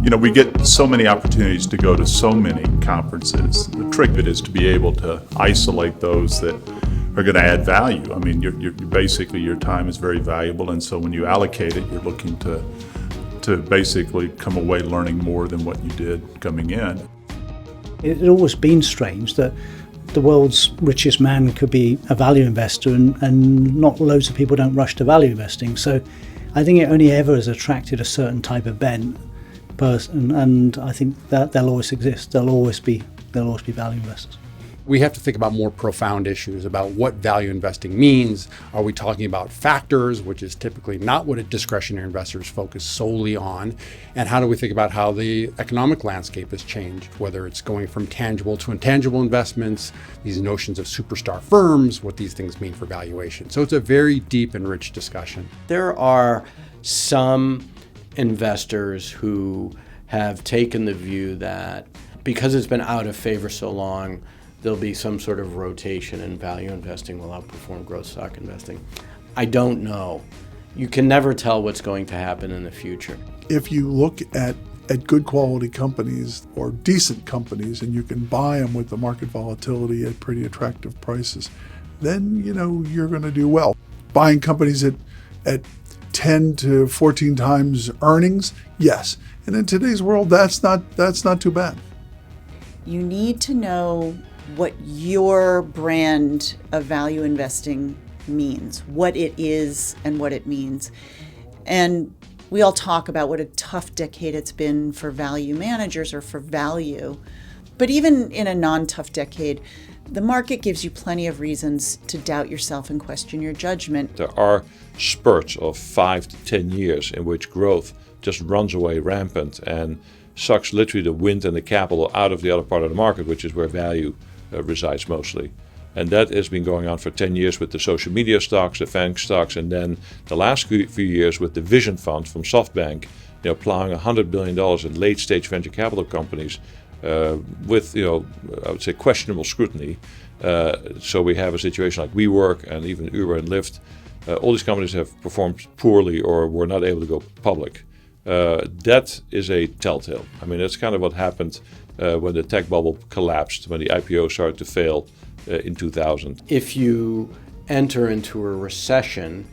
We get so many opportunities to go to so many conferences. The trick of it is to be able to isolate those that are going to add value. You're basically, your time is very valuable, and so when you allocate it, you're looking to basically come away learning more than what you did coming in. It had always been strange that the world's richest man could be a value investor, and not loads of people don't rush to value investing. So I think it only ever has attracted a certain type of bent person, and I think that they'll always exist. There'll always be value investors. We have to think about more profound issues about what value investing means. Are we talking about factors, which is typically not what discretionary investors focus solely on? And how do we think about how the economic landscape has changed, whether it's going from tangible to intangible investments, these notions of superstar firms, what these things mean for valuation. So it's a very deep and rich discussion. There are some investors who have taken the view that because it's been out of favor so long, there'll be some sort of rotation and value investing will outperform growth stock investing. I don't know. You can never tell what's going to happen in the future. If you look at good quality companies or decent companies and you can buy them with the market volatility at pretty attractive prices, then you're going to do well. Buying companies at 10 to 14 times earnings, yes. And in today's world, that's not too bad. You need to know what your brand of value investing means, what it is and what it means. And we all talk about what a tough decade it's been for value managers or for value. But even in a non-tough decade, the market gives you plenty of reasons to doubt yourself and question your judgment. There are spurts of 5 to 10 years in which growth just runs away rampant and sucks literally the wind and the capital out of the other part of the market, which is where value resides mostly. And that has been going on for 10 years with the social media stocks, the FANG stocks, and then the last few years with the Vision Fund from SoftBank, plowing $100 billion in late-stage venture capital companies with, I would say, questionable scrutiny. So we have a situation like WeWork and even Uber and Lyft. All these companies have performed poorly or were not able to go public. That is a telltale. That's kind of what happened when the tech bubble collapsed, when the IPO started to fail in 2000. If you enter into a recession,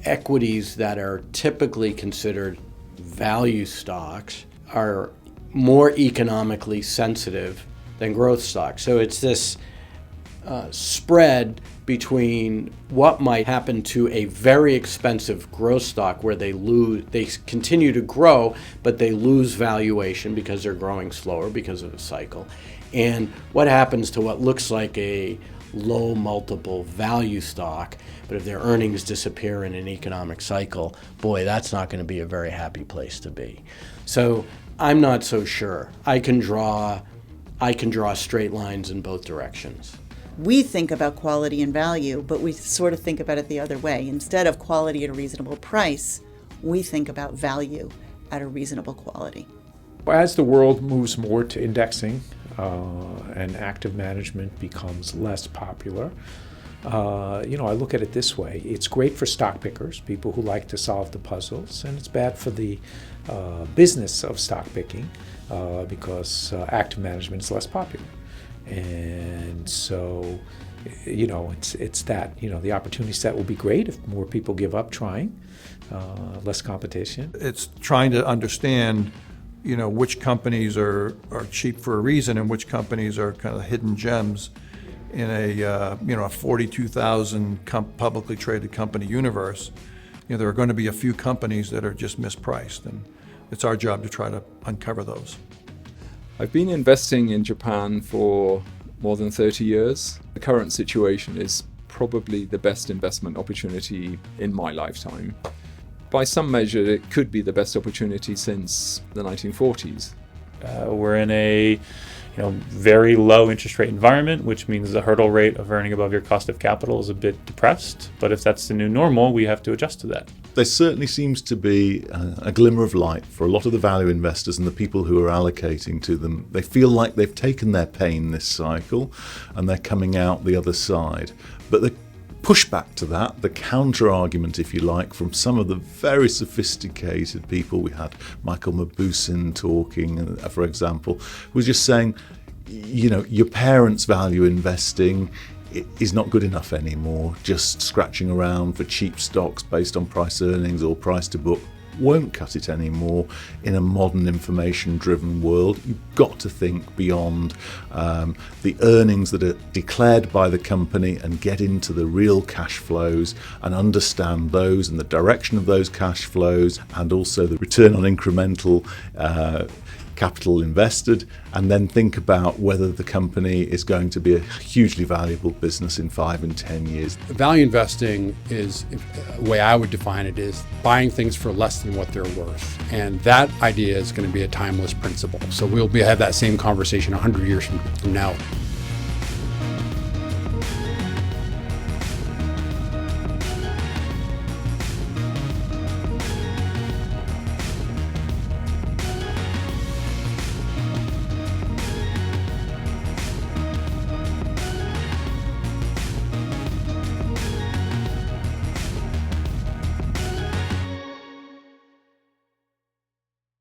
equities that are typically considered value stocks are more economically sensitive than growth stocks. So it's this spread between what might happen to a very expensive growth stock where they continue to grow, but they lose valuation because they're growing slower because of the cycle, and what happens to what looks like a low multiple value stock, but if their earnings disappear in an economic cycle, boy, that's not going to be a very happy place to be. So I'm not so sure. I can draw straight lines in both directions. We think about quality and value, but we sort of think about it the other way. Instead of quality at a reasonable price, we think about value at a reasonable quality. As the world moves more to indexing and active management becomes less popular, I look at it this way. It's great for stock pickers, people who like to solve the puzzles, and it's bad for the business of stock picking because active management is less popular. And so, it's that, the opportunity set will be great if more people give up trying, less competition. It's trying to understand, which companies are cheap for a reason and which companies are kind of hidden gems in a 42,000 publicly traded company universe. There are going to be a few companies that are just mispriced, and it's our job to try to uncover those. I've been investing in Japan for more than 30 years. The current situation is probably the best investment opportunity in my lifetime. By some measure, it could be the best opportunity since the 1940s. We're in a very low interest rate environment, which means the hurdle rate of earning above your cost of capital is a bit depressed. But if that's the new normal, we have to adjust to that. There certainly seems to be a glimmer of light for a lot of the value investors and the people who are allocating to them. They feel like they've taken their pain this cycle and they're coming out the other side. But the pushback to that, the counter argument, if you like, from some of the very sophisticated people, we had Michael Mabousin talking, for example, was just saying, you know, your parents value investing is not good enough anymore. Just scratching around for cheap stocks based on price earnings or price to book won't cut it anymore in a modern information-driven world. You've got to think beyond the earnings that are declared by the company and get into the real cash flows and understand those and the direction of those cash flows, and also the return on incremental capital invested, and then think about whether the company is going to be a hugely valuable business in 5 and 10 years. Value investing is, the way I would define it, is buying things for less than what they're worth. And that idea is going to be a timeless principle. So we'll have that same conversation 100 years from now.